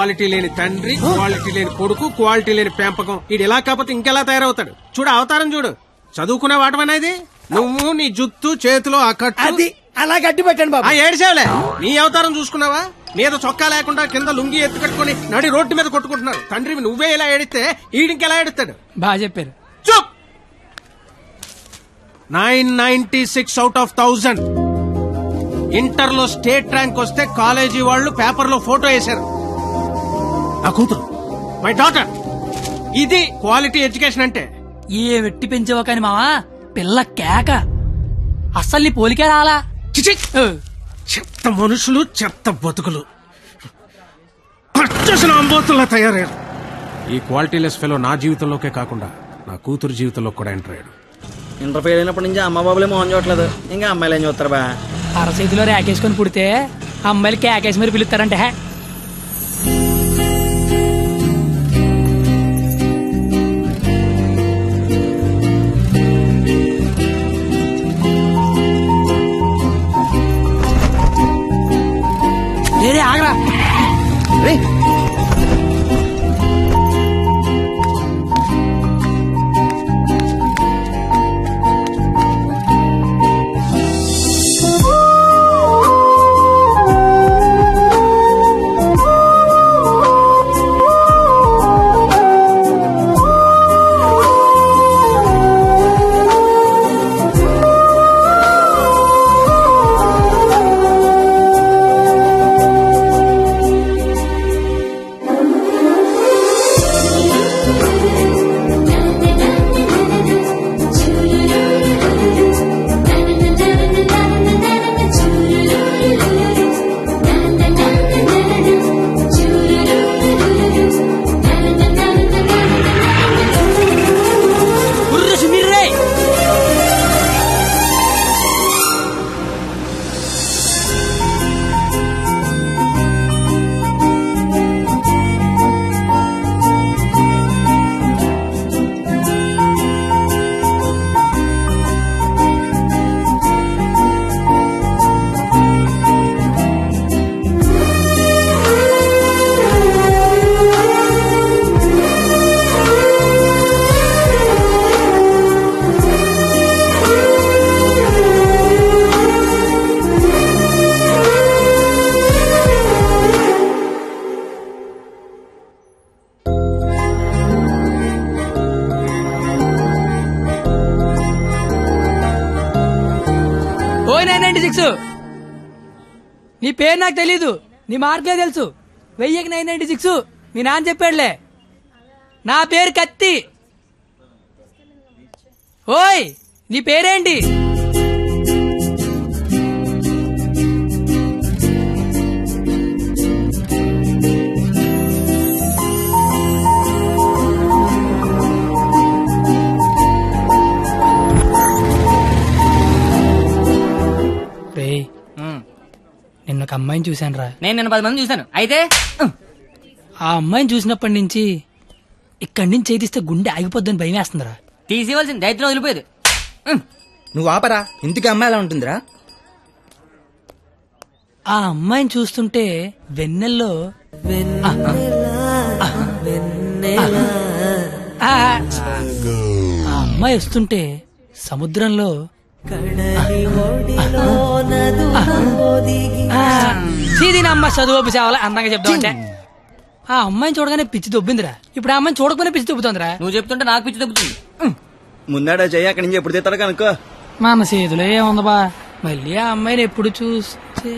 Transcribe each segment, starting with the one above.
Quality లేని తండ్రి, quality లేని కొడుకు, క్వాలిటీ లేని పెంపకం. ఇది ఇలా కాకపోతే ఇంకెలా తయారవుతాడు? చూడు అవతారం చూడు. చదువుకునే వాటమనేది నువ్వు, నీ జుత్తు చేతిలో ఆ కట్టు అది అలా గట్టి పెట్టండి బాబా. ఏడిసేవలే, నీ అవతారం చూసుకున్నావా? మీద చొక్కా లేకుండా కింద లుంగి ఎత్తు కట్టుకుని నడి రోడ్డు మీద కొట్టుకుంటున్నారు. తండ్రివి నువ్వే ఇలా ఏడిస్తే ఈడింకెలా ఏడుస్తాడు? బాగా చెప్పారు. చూప్. 996 out of 1000. ఇంటర్ లో స్టేట్ ర్యాంక్ వస్తే కాలేజీ వాళ్ళు పేపర్ లో ఫోటో వేశారు. నా కూతురు, మై డాటర్. ఇది క్వాలిటీ ఎడ్యుకేషన్ అంటే. ఏ వెట్టి పెంచావో కాని మావా, పిల్ల కేక. అస్సలు నీ పోలికే రాలా. చెత్త మనుషులు, చెత్త బతుకులు, పచ్చసిన అంబోతుల్లా తయారయ్యారు. ఈ క్వాలిటీలెస్ ఫెలో నా జీవితంలోకే కాకుండా నా కూతురు జీవితంలో కూడా ఎంటర్ అయ్యాడు. ఇంటర్ ఫెయిల్ అయినప్పటి నుంచి అమ్మ బాబులే మోహన్ చూడట్లేదు, ఇంకా అమ్మాయిలు ఏం చూస్తారు బా. అరచేతిలో రేకేసుకొని పుడితే అమ్మాయిలు కేకేసి మరి పిలుస్తారంటే. ఆగరా రే. నీ పేరు నాకు తెలీదు, నీ మార్కులే తెలుసు. 1000-996 మీ నాన్న చెప్పాడులే. నా పేరు కత్తి. ఓయ్, నీ పేరేంటి? నిన్న ఒక అమ్మాయిని చూశాను రా. నేను నిన్న 10 మంది చూశాను. అయితే ఆ అమ్మాయిని చూసినప్పటి నుంచి ఇక్కడి నుంచి చేతిస్తే గుండె ఆగిపోద్దని భయం వేస్తుందిరా. తీసేవలసిన దైత్యం వదిలిపోయేది. నువ్వు ఆపరా, ఇంటికి అమ్మాయి ఎలా ఉంటుందిరా? ఆ అమ్మాయిని చూస్తుంటే వెన్నెల్లో ఆ అమ్మాయి వస్తుంటే సముద్రంలో అమ్మ చదువు సేవలు అందంగా చెప్తా ఉంటే ఆ అమ్మాయిని చూడగానే పిచ్చి దొబ్బిందిరా. ఇప్పుడు ఆ అమ్మాయిని చూడకపోయినా పిచ్చి దొబ్బుతుందిరా. నువ్వు చెప్తుంటే నాకు పిచ్చి దొబ్బుతుంది. ముందాడా చెయ్యి, అక్కడి నుంచి ఎప్పుడు తీస్తాడు కనుక్కో. మన చేతిలో ఏముంది బా, మళ్ళీ ఆ అమ్మాయిని ఎప్పుడు చూస్తే.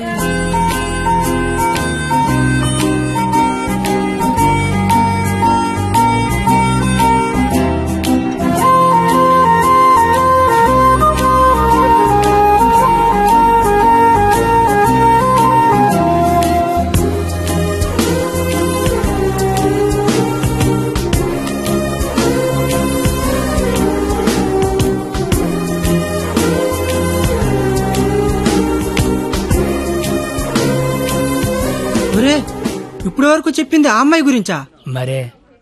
ఇప్పుడు వరకు చెప్పింది ఆ అమ్మాయి గురించా? మరే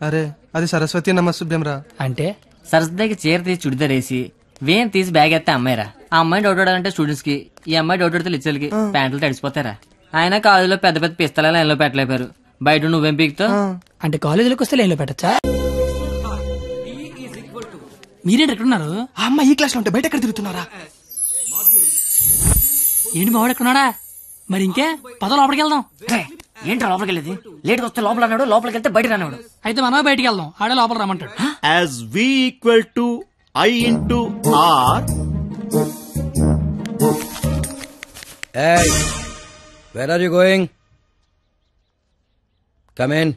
అరే అది సరస్వతి నమస్సుభ్యం రా. అంటే సరస్వతికి చీర తీసి చుడిదార్ వేసి వేన్ తీసి బ్యాగ్ ఎత్తే అమ్మాయిరా. ఆ అమ్మాయి డౌట్ అంటే స్టూడెంట్స్ కి, ఈ అమ్మాయి డౌట్ అడితే లిచ్చర్లకి ప్యాంట్లు తడిసిపోతారా. ఆయన కాలేజీలో పెద్ద పెద్ద పిస్తల లైన్లో పెట్టలేపారు. బయట నువ్వేం పీకుతావు? అంటే కాలేజీలోకి వస్తే లైన్లో పెట్టచ్చా? మీరేంటి ఎక్కడున్నారు? ఆ అమ్మాయి ఈ క్లాస్ లో ఉంటే బయట ఎక్కడ తిరుగుతున్నారా? ఏంటి మావాడు ఎక్కడున్నాడా? మరి ఇంకే పద లోపలికి వెళ్దాం. ఏంట్రా లోపలికి వెళ్ళేది? లేట్గా వస్తే లోపల అన్నాడు, లోపలికి వెళ్తే బయట రానాడు. అయితే మనమే బయటికి వెళ్దాం, ఆడే లోపల రమ్మంటాడు. As V equal to I into R. Hey, where are you going? Come in.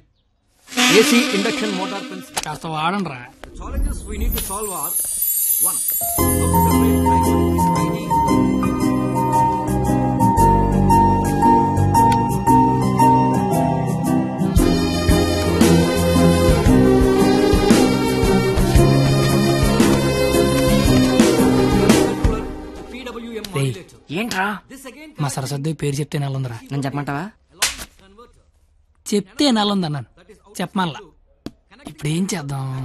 AC induction motor principle. కాస్త వాడండి రా. Challenges we need to solve are 1. ఏంట్రా? మా సరస్వతి పేరు చెప్తే నెలందిరా. నేను చెప్పమంటావా? చెప్తే నెలంది అన్నాను, చెప్పమల్లా. ఇప్పుడు ఏం చేద్దాం?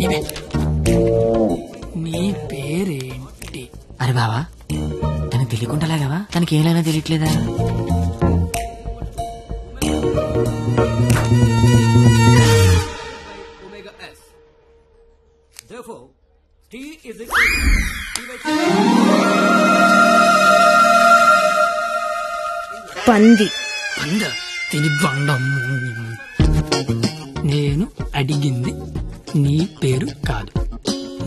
ఇదే నీ పేరేంటి? అరే బావా, తనకి తెలియకుండా లాగావా? తనకి ఏమైనా తెలియట్లేదా? Therefore, T is equal to పంది. తిని బండం. నేను అడిగింది నీ పేరు కాదు,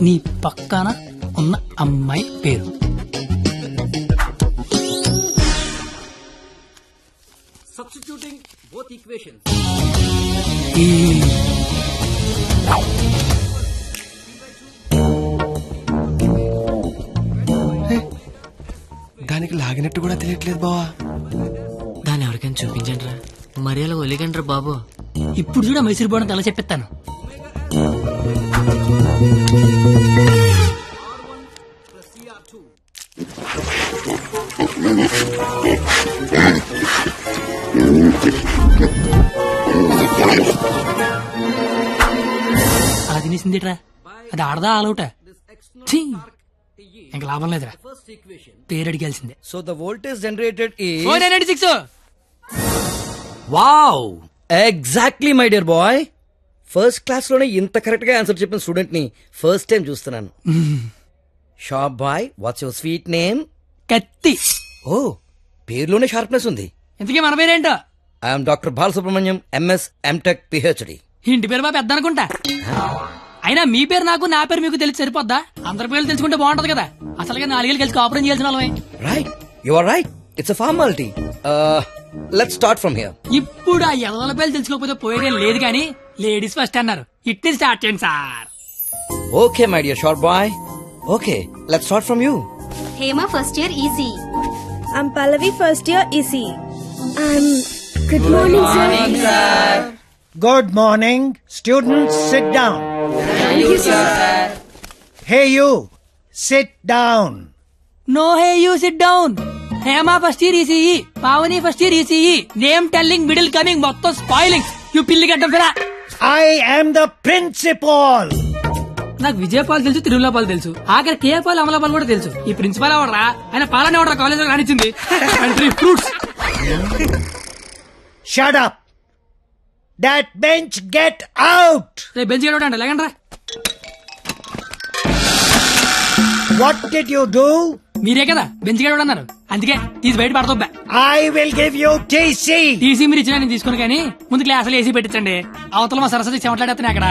నీ పక్కన ఉన్న అమ్మాయి పేరు. substituting both equations. దానికి లాగినట్టు కూడా తెలియట్లేదు బావా. దాన్ని ఎవరికైనా చూపించండి రా, మరి అలా ఒలిగండ్రా బాబు. ఇప్పుడు చూడ మైసూర్ బోర్డు ఎలా చెప్పిస్తాను. అలా తినేసిందిట్రా, అది ఆడదా ఆలౌట? ఇంకా లాభం లేదురా, పేరు అడిగాల్సిందే. So the voltage generated is 496. wow, exactly my dear boy. First class లోనే ఇంత కరెక్ట్ గా ఆన్సర్ చెప్పిన స్టూడెంట్ ని ఫస్ట్ టైం చూస్తున్నాను. Shop boy, what's your sweet name? కత్తి. ఓ, పేరులోనే షార్ప్నెస్ ఉంది. ఇంతకీ మన పేరేంటో? I'm doctor Balasubrahmanyam, MS, MTech, PhD. ఇంటి పేరు బాబు పెద్ద అనుకుంటా. అయినా మీ పేరు నాకు, నా పేరు మీకు తెలిసి సరిపోద్దా? అందరి పేర్లు తెలుసుకుంటే బాగుంటది కదా. అసలుగా 4 ఏళ్ళు కలిసి కాపురం చేయాల్సిన వాళ్ళమే. Right, you are right, it's a formality. Let's start from here. ఇప్పుడు ఆ ఎదల పేర్లు తెలుసుకోకపోతే పోయేదేం లేదు కానీ లేడీస్ ఫస్ట్ అన్నారు, ఇట్ని స్టార్ట్ చేయండి sir. Okay my dear short boy, okay let's start from you. Hema first year EC. I'm Pallavi first year EC. Good morning, sir. Good morning. Students, sit down. Thank you, sir. Hey, you. Sit down. No hey you sit down. Hema first year ECE, Pavani first year ECE. Name telling, middle coming, మొత్తం spoiling. You పిల్లి గడ్డం ఫిరా. I am the principal. నాకు విజయపాల్ తెలుసు, తిరుమలపాల్ తెలుసు, ఆఖరి కేపాల్, అమలపాల్ కూడా తెలుసు. ఈ ప్రిన్సిపాల్ ఎవడరా? ఆయన పాలన ఎవడరా కాలేజ్ లో రానిచ్చింది? Fruits. Shut up. That bench, get out. రేపు బెంచ్ గడవడండి, లేకండ్రా. What did you do? మీరే కదా బెంచ్ గడవడం అన్నారు, అందుకే తీసి బయట పడతా. I will give you TC. TC మీరు ఇచ్చినా నేను తీసుకుని, కానీ ముందు క్లాసులు ఏసీ పెట్టించండి. అవతల మా సరస్వతి చెమట్లాడేస్తున్నాయి అక్కడ.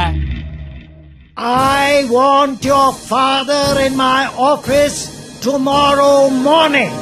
I want your father in my office tomorrow morning.